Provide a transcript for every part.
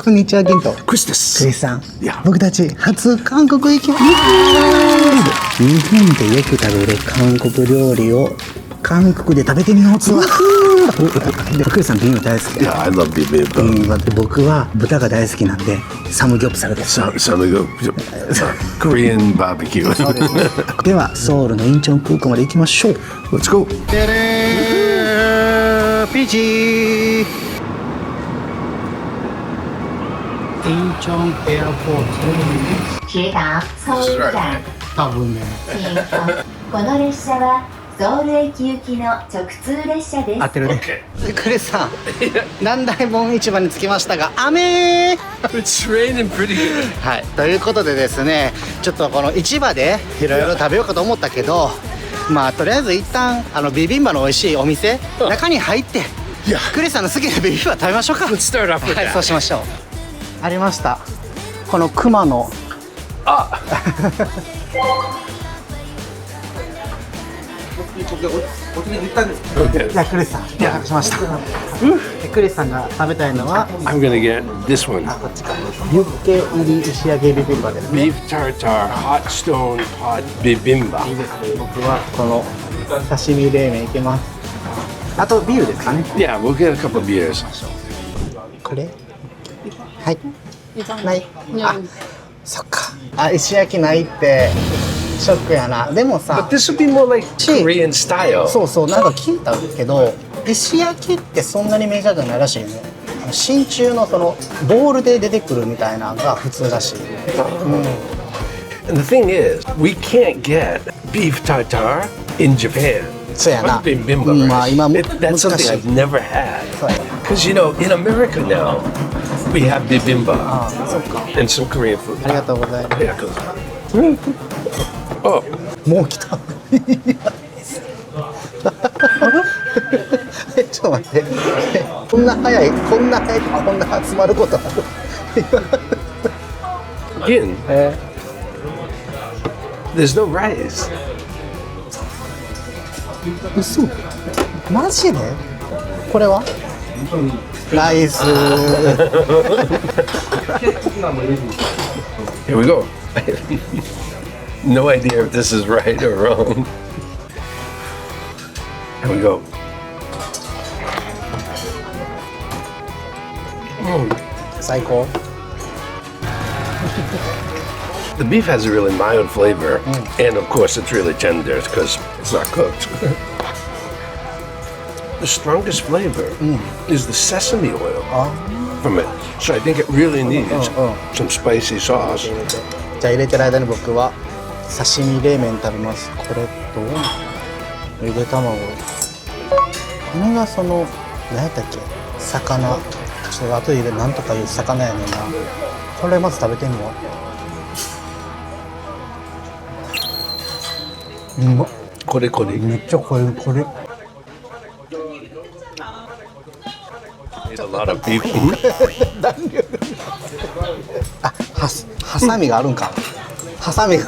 こんにちは、ケント。クリスです。クリスさん、や僕たち初韓国行きます。日本でよく食べる韓国料理を韓国で食べてみようツアー。でクリスさんビーフ大好き。Yeah, I love bibimbap. 僕は豚が大好きなんでサムギョプサルです。Korean barbecue. そうですね。ではソウルのインチョン空港まで行きましょう。 Let's go. テレーピーチーインチョンエアポート。直達ソウル站多分ね。この列車はソウル駅行きの直通列車です。合ってるね。クリスさん、南大門市場に着きましたが、雨。 It's raining pretty good. はい、ということでですね、ちょっとこの市場でいろいろ食べようかと思ったけど、まあとりあえず一旦ビビンバの美味しいお店中に入って、クリスさんの好きなビビンバ食べましょうか。 Let's start off with はい、 that. そうしましょう。ありました、この熊のじゃあクリスさん、お願いしました。クリスさんが食べたいのは I'm gonna get this one. こっちか、ユッケ入り石焼きビビンバですね。 Beef tartare hot stone pot bibimbap. いいですね。僕はこの刺身冷麺いきます。あとビールですかね。 Yeah, we'll get a couple of beers. これはいない。あ、そっか。あ、石焼きないってショックやな。でもさ、 But this would be more like Korean style. そうそう、なんか聞いたけど石焼きってそんなにメジャーじゃないらしいね。真鍮のそのボールで出てくるみたいなのが普通らしい。 And the thing is, we can't get beef tartare in Japan. そうやな。 Bibimbap. まあ今 That's 難し something い。 I've never had. そうやな。 Because you know, in America now, we have bibimbap そっか。 and some Korean food. ありがとうございます。 Yeah, goes. Oh, もう来た。ちょっと待って。こんな早い、こんな集まることある。 again, there's no rice. 嘘。マジで？これは？ライス。 Here we go. No idea if this is right or wrong. Here we go. Mm. 最高。 The beef has a really mild flavor, and of course, it's really tender because it's not cooked. The strongest flavor is the sesame oil from it. So I think it really needs some spicy sauce. じゃあ入れてる間に僕は刺身冷麺食べます。これとゆで卵。これがその何やったっけ？魚。ちょっと後でなんとかいう魚やねんな。これまず食べてみよう。うまっ。これこれ。めっちゃこれ。Ate a lot of beef. あ、ハサミがあるんか。ハサミが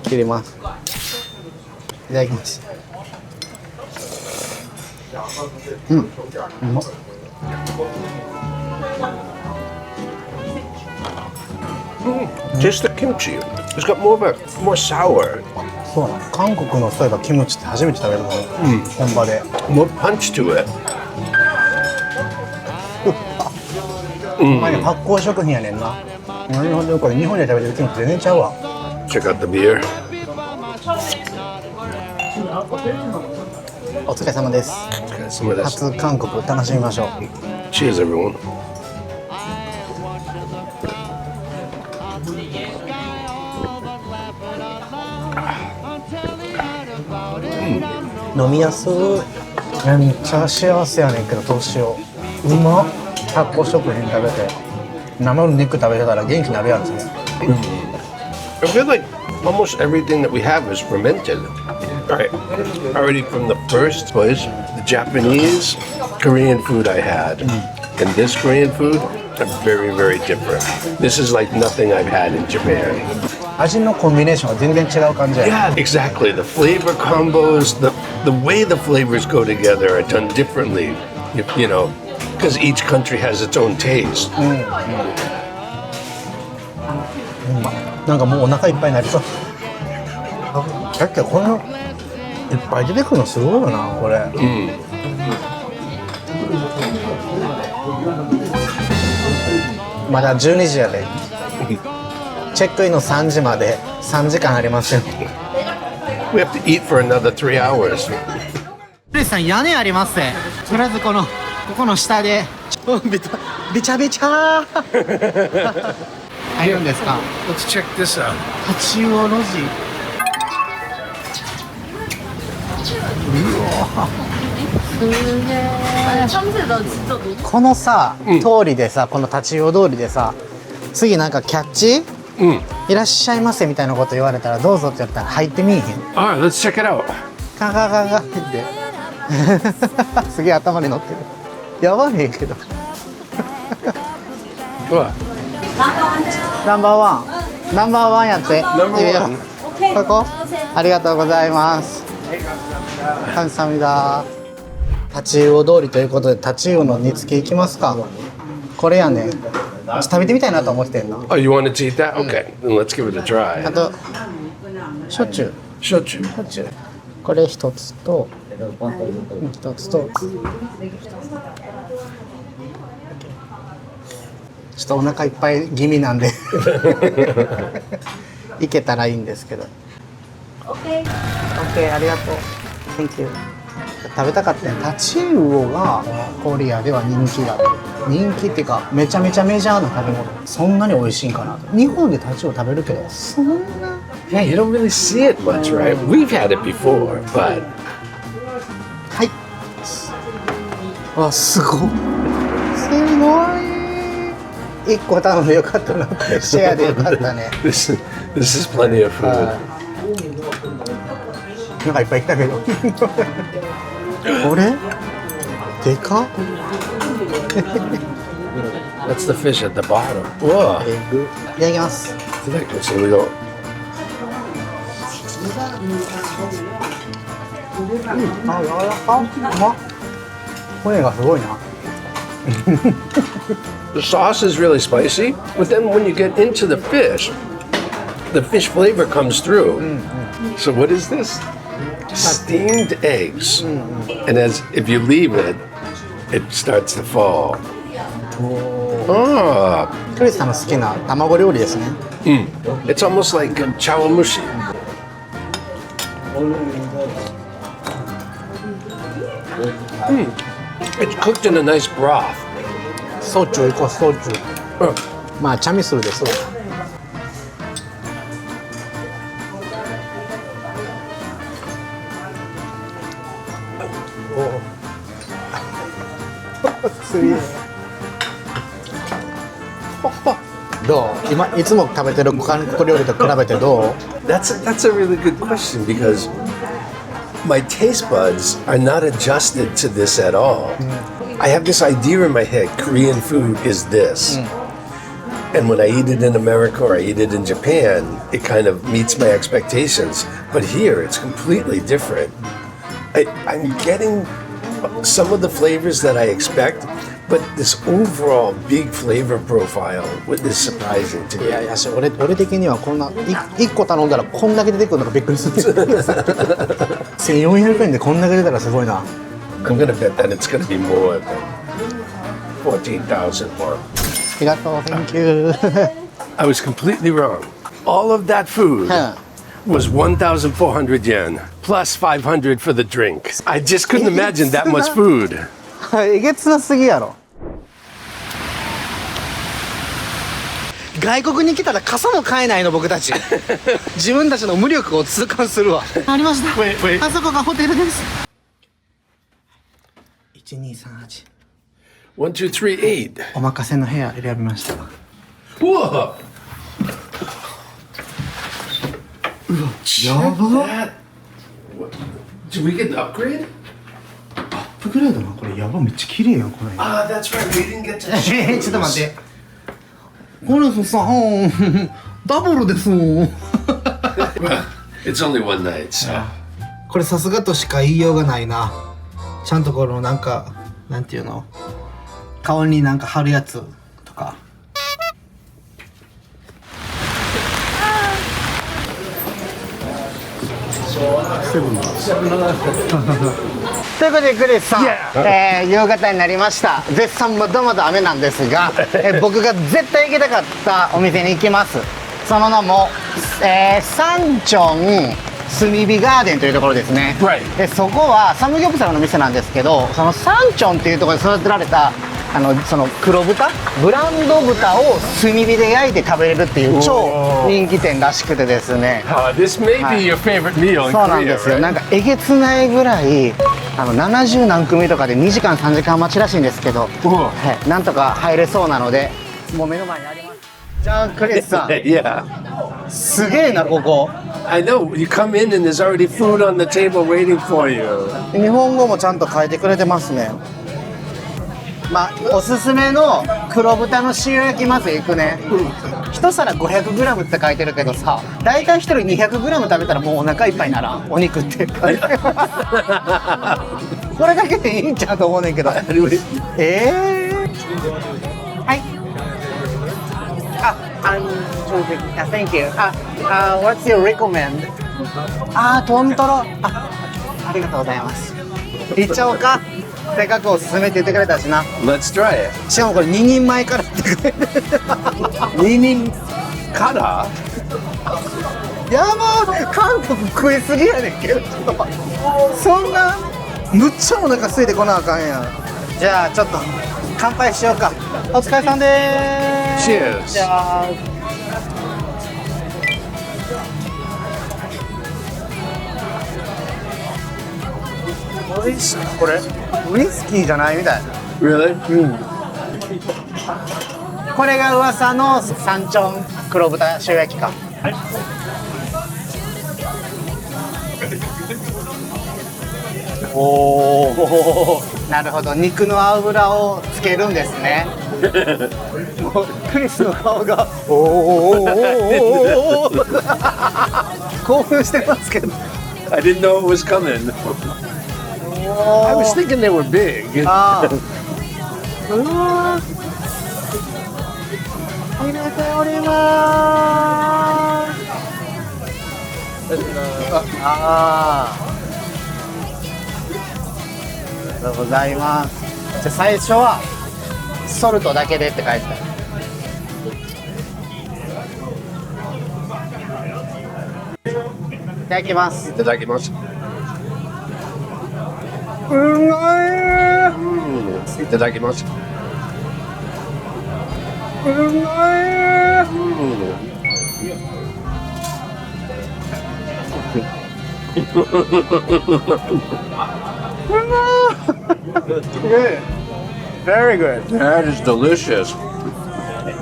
切ります。いただきます。うん、うまっ。Just the kimchi. It's got more sour, そうなの。韓国のそういえばキムチって初めて食べるのね、本場で。 more punch to it. 前に発酵食品やねんな。なるほど、これ日本で食べてるキムチ全然ちゃうわ。 Check out the beer. お疲れ様です。 Got some of this. 初韓国楽しみましょう。 Cheers, everyone. 飲みやすい。めっちゃ幸せやねんけどどうしよう。うまっ。発酵食品食べて生の肉食べてたら元気になるやつね。 I feel like almost everything that we have is fermented. Right. Already from the first place, the Japanese Korean food I had and this Korean food are very, very different. This is like nothing I've had in Japan. 味のコンビネーションが全然違う感じや。 Yeah, exactly. The flavor combos, the way the flavors go together are done differently. You know, because each country has its own taste. なんかもうお腹いっぱいになりそう。だってこのいっぱい出てくるのすごいよなこれ。まだ12時やで。チェックインの3時まで3時間ありますよ。We have to eat for another 3 hours. ルイさん屋根ありますね。とりあえずここの下でびちゃびちゃ入るんですか。 Let's check this out. 八王路地。このさ、通りでさ、この立ち通りでさ、次なんかキャッチ、いらっしゃいませみたいなこと言われたらどうぞって言ったら入ってみいへん。 All right, let's check it out. カガガガってすげえ頭に乗ってる。やばねえけど。 What? ナンバーワンやって。 Number 1. ここありがとうございます。感謝みだ。立ち魚通りということで立ち魚の煮付けいきますか。これやねん。食べてみたいなと思ってんの。 Oh, you wanted to eat that? Okay, then let's give it a あ try. と焼酎 Shochu. これ一つと一つとちょっとお腹いっぱい気味なんでいけたらいいんですけど。 OK ありがとう。Thank you。食べたかったね。タチウオがコリアでは人気だ。人気っていうかめちゃめちゃメジャーな食べ物。そんなに美味しいんかなと。日本でタチウオ食べるけどそんな。 Yeah, you don't really see it much, right? We've had it before, but はい。あ、すごい。すごい。一個頼んでよかったな。シェアでよかったね。this is plenty of food. なんかいっぱい来たけど。これでかっ。 That's the fish at the bottom. Whoa. エッグ。いただきます。 Here we go. あ、柔らか。うまっ。骨がすごいな。 The sauce is really spicy, but then when you get into the fish flavor comes through. So what is this? Steamed eggs. And if you leave it, it starts to fall. Ah, クリスさんの好きな卵料理ですね。 it's almost like chawamushi. It's cooked in a nice broth. ソチュ行こう、ソチュ。 Uh, まあチャミスルです。どう？今いつも食べてる韓国料理と比べてどう？ That's a really good question because my taste buds are not adjusted to this at all. I have this idea in my head, Korean food is this. And when I eat it in America or I eat it in Japan, it kind of meets my expectations. But here, it's completely different. I'm getting some of the flavors that I expect, but this overall big flavor profile is surprising to い me. やいや、俺的にはこんな1個頼んだらこんだけ出てくるのがびっくりする。1400円でこんだけ出たらすごいな。 I'm going to bet that it's going to be more than 14,000 more. ありがとう、Thank you。 I was completely wrong. All of that food was 1,400 yen plus 500 for the drink. I just couldn't imagine that much food. えげつなすぎやろ。外国に来たら傘も買えないの僕たち。自分たちの無力を痛感するわ。ありました。あそこがホテルです。1238。1, 2, 3, 8. お任せの部屋選びました。 Whoa! やば。 That. Did we get the upgrade? アップグレードなこれやばめっちゃ綺麗やんこれ。Ah, that's right. We didn't get to ちょっと待って。これさ、ダブルですもん。 It's only one night, so. これさすがとしか言いようがないな。ちゃんとこのなんかなんていうの顔になんか貼るやつとか。ということでクリスさん、夕方になりました。絶賛まだまだ雨なんですが、僕が絶対行きたかったお店に行きます。その名も、サンチョン炭火ガーデンというところですね。でそこはサムギョプサルの店なんですけど、そのサンチョンっていうところで育てられたその黒豚、ブランド豚を炭火で焼いて食べれるっていう超人気店らしくてですね。This may be your favorite meal in Korea. そうなんですよ。なんかえげつないぐらい70何組とかで2時間3時間待ちらしいんですけど、はい、なんとか入れそうなので、もう目の前にあります。じゃあクリスさん、Yeah. すげえなここ。I know. You come in and there's already food on the table waiting for you. 日本語もちゃんと書いてくれてますね。まあ、おすすめの黒豚の塩焼きまずいくね。一皿 500g って書いてるけどさ、大体一人 200g 食べたらもうお腹いっぱいならんお肉ってこれだけでいいんちゃうと思うねんけど。はい。Thank you. What's your recommend? トントロ。ありがとうございます。いっちゃおうか。せっかくおすすめって言ってくれたしな。 Let's try it. しかもこれ2人前からってくれる。2人からやばー、韓国食いすぎやねんけど。そんなむっちゃお腹空いてこなあかんやん。じゃあちょっと乾杯しようか。お疲れさんでーす。 Cheers. じゃあおいしい。これウイスキーじゃないみたい。 Really? これが噂のサンチョン黒豚塩焼きか。おお、なるほど。肉の脂をつけるんですね。もうクリスの顔がおお興奮してますけど。I didn't know it was coming. I was thinking they were big. あうわ入れております。ありがとうございます。じゃあ最初はソルトだけでって書いてある。いただきます。いただきます。うまい。いただきます。うまい。Good. Very good. That is delicious.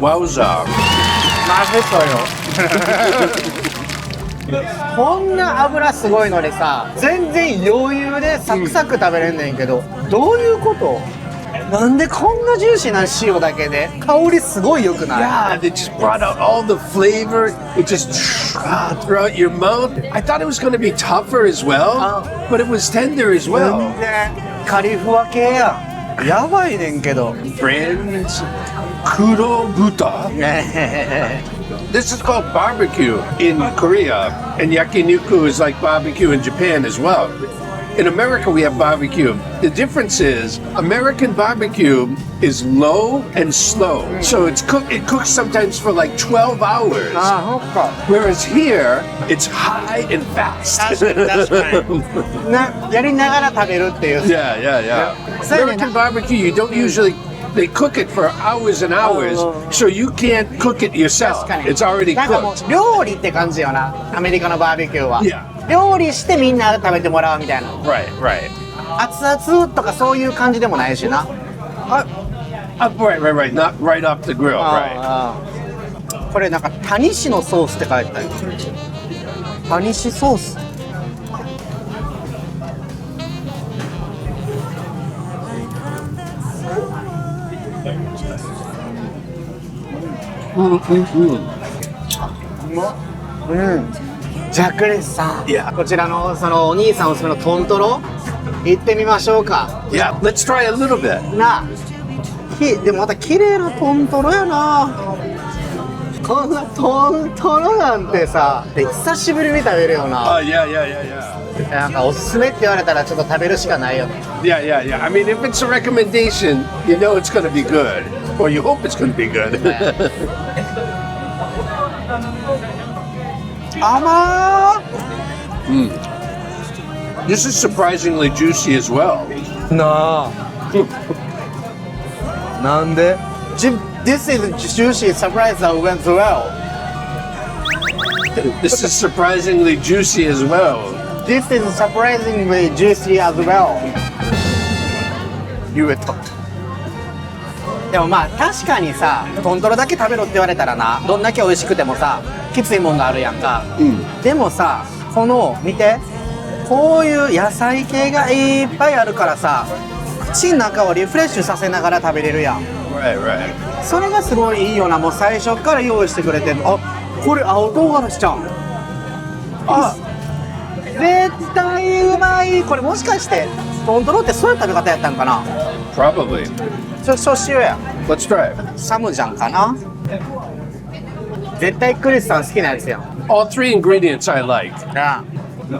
Wowza. マジそうよ。こんな油すごいのにさ、全然余裕でサクサク食べれんねんけど、どういうこと？なんでこんなジューシーな塩だけで香りすごい良くない？ Yeah, they just brought out all the flavor. It just throughout your mouth. I thought it was going to be tougher as well, but it was tender as well. 全然カリフワ系やん。やばいねんけど。Friends, kuro buta. This is called barbecue in Korea, and yakiniku is like barbecue in Japan as well. In America, we have barbecue. The difference is American barbecue is low and slow. So it cooks sometimes for like 12 hours. あ、そっか。 Whereas here, it's high and fast. 確かに。やりながら食べるっていう。 Yeah. American barbecue, you don't usually... They cook it for hours and hours, so you can't cook it yourself. 確かに。 It's already なんかもう cooked. 料理って感じよな。アメリカのバーベキューは。 Yeah. 料理してみんな食べてもらうみたいな。 Right. 熱々とかそういう感じでもないしな。Right. Not right off the grill, right. これなんかタニシのソースって書いてある。タニシソース。じゃあクリスさん、こちらのそのお兄さんおすすめのトントロ行ってみましょうか。 Yeah, let's try a little bit. なあ、でもまた綺麗なトントロやな。こんなトントロなんてさ、久しぶりに食べるよな。 yeah, yeah, yeah, yeah. なんかおすすめって言われたらちょっと食べるしかないよね。 Yeah, yeah, yeah. I mean, if it's a recommendation, you know it's going to be good. Or you hope it's going to be good. 甘 This is surprisingly juicy as well. ーなあ。なんで This is juicy surprise that went well. This is surprisingly juicy as well. This is surprisingly juicy as well. 言えた。でもまあ確かにさ、トントロだけ食べろって言われたらな、どんだけ美味しくてもさ、きついもんがあるやんか。でもさ、この見て、こういう野菜系がいっぱいあるからさ、口の中をリフレッシュさせながら食べれるやん。 Right, right. それがすごいいいよな。もう最初から用意してくれてる。あ、これ青唐辛子ちゃん。あ、絶対うまい。これもしかしてトントロってそういう食べ方やったんかな。 Probably. そう塩や。 Let's try it. サムジャンかな。絶対クリスさん好きなやつやん。 All three ingredients I like. あ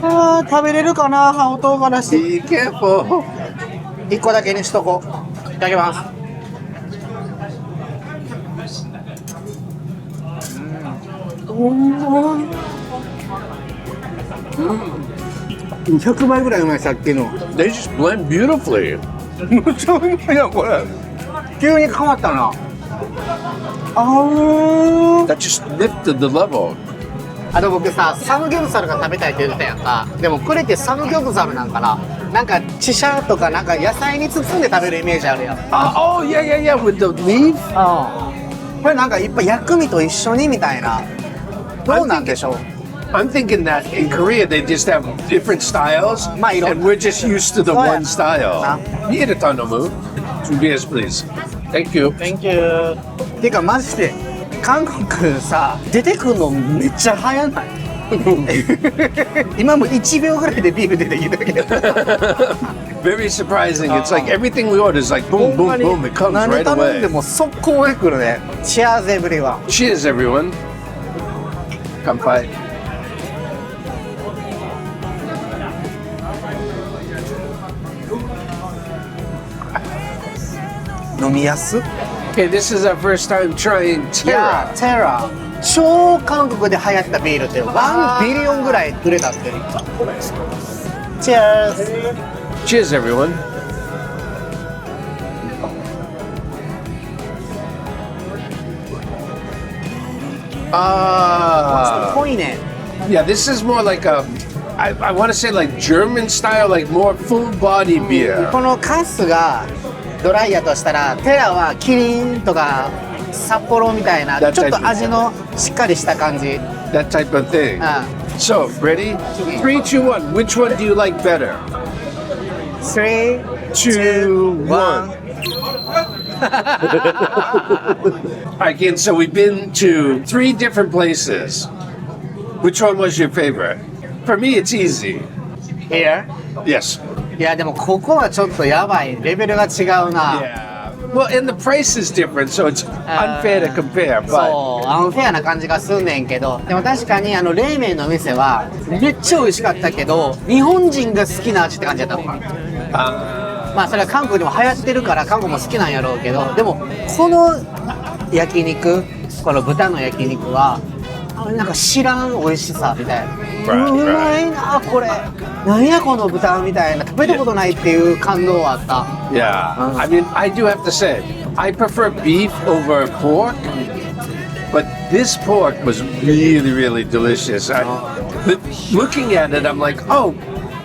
あ、食べれるかな青唐辛子。 Be careful. 1個だけにしとこう。いただきます。200倍ぐらいうまいさっきの。 They just blend beautifully. むちゃうまいなこれ。急に変わったな。あ That just lifted the level. あと僕さ、サムギョプサルが食べたいって言ってたやんか。でもこれってサムギョプサルなんかな。なんかチシャとかなんか野菜に包んで食べるイメージあるやん。Oh, yeah, yeah, yeah. With the leaf. これなんかいっぱい薬味と一緒にみたいな。どうなんでしょう。 I'm thinking that in Korea they just have different styles, Ma, you don't- and we're just used to the Oh, yeah. one style. Huh? Hiratonomu. Yes, please. Thank you. Thank you. てかマジで韓国さ出てくるのめっちゃ早ない？今も1秒ぐらいでビール出てきたけど。 Very surprising. It's like everything we order is like boom, boom, boom. It comes 何 right 頼んで away. も速攻で来るね。Cheers everyone. Cheers, everyone. Kanpai. 飲みやす。 Okay, this is our first time trying いや Terra. テラ超韓国で流行ったビールって1ビリオンぐらい売れたって。Cheers. Cheers, everyone. Ah. 濃いね。 Yeah, this is more like a, I want to say like German style, like more full body beer. このカスがドライやとしたら、テラはキリンとか札幌みたいなだちょっと味のしっかりした感じ。 That type of thing. あ So, ready? 3, 2, 1. Which one do you like better? 3, 2, 1. Again, so we've been to 3 different places. Which one was your favorite? For me, it's easy. Here? Yes. いやでもここはちょっとやばい。レベルが違うな。 Yeah. Well, and the price is different, so it's unfair to compare. But そう、アンフェアな感じがすんねんけど、でも確かに冷麺の店はめっちゃ美味しかったけど、日本人が好きな味って感じだったのかな。まあそれは韓国でも流行ってるから韓国も好きなんやろうけど、でもこの焼肉、この豚の焼肉はなんか知らん美味しさみたいな。Right, うまいなこれ。なんやこの豚みたいな、食べたことないっていう感動はあった。 yeah, I mean, I do have to say, I prefer beef over pork. But this pork was really, really delicious. Looking at it, I'm like, oh,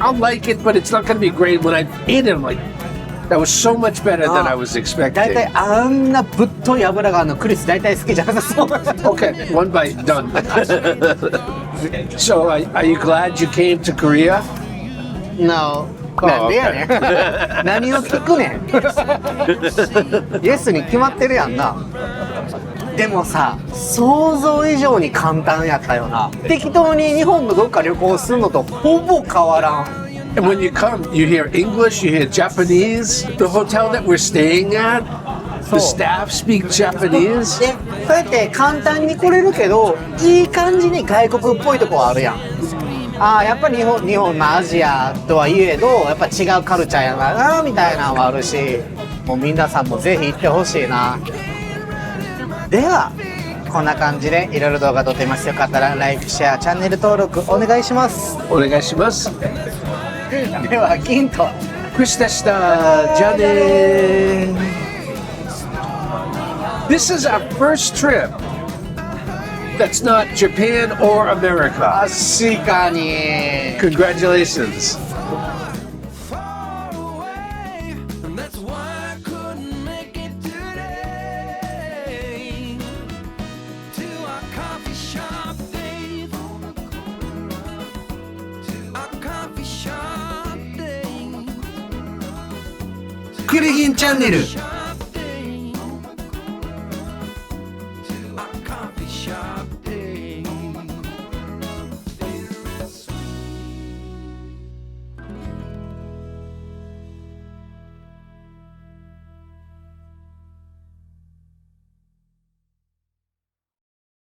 I'll like it, but it's not going to be great. When I ate it, I'm like, that was so much better than I was 大 expecting. 体あんなぶっとい油があるのクリス大体好きじゃなさそう。 Okay, one bite, done. So, are you glad you came to Korea? No. なんでやねん。何を聞くねん。イエスに決まってるやんな。でもさ、想像以上に簡単やったよな。適当に日本のどっか旅行するのとほぼ変わらん。 And when you come, you hear English, you hear Japanese. The hotel that we're staying at, The staff speak Japanese. でそうやって簡単に来れるけどいい感じに外国っぽいとこはあるやん。ああやっぱり日本のアジアとはいえどやっぱ違うカルチャーやなみたいなのもあるし、もう皆さんもぜひ行ってほしいな。ではこんな感じでいろいろ動画撮ってます。よかったらライクシェアチャンネル登録お願いします。お願いします。ではキントクリスでした。じゃあね。This is our first trip that's not Japan or America. 確かに Congratulations. That's why I couldn't make it today. To our coffee shop, Dave. Our coffee shop, Dave. クリリンチャンネル。Shop, Dave. Our coffee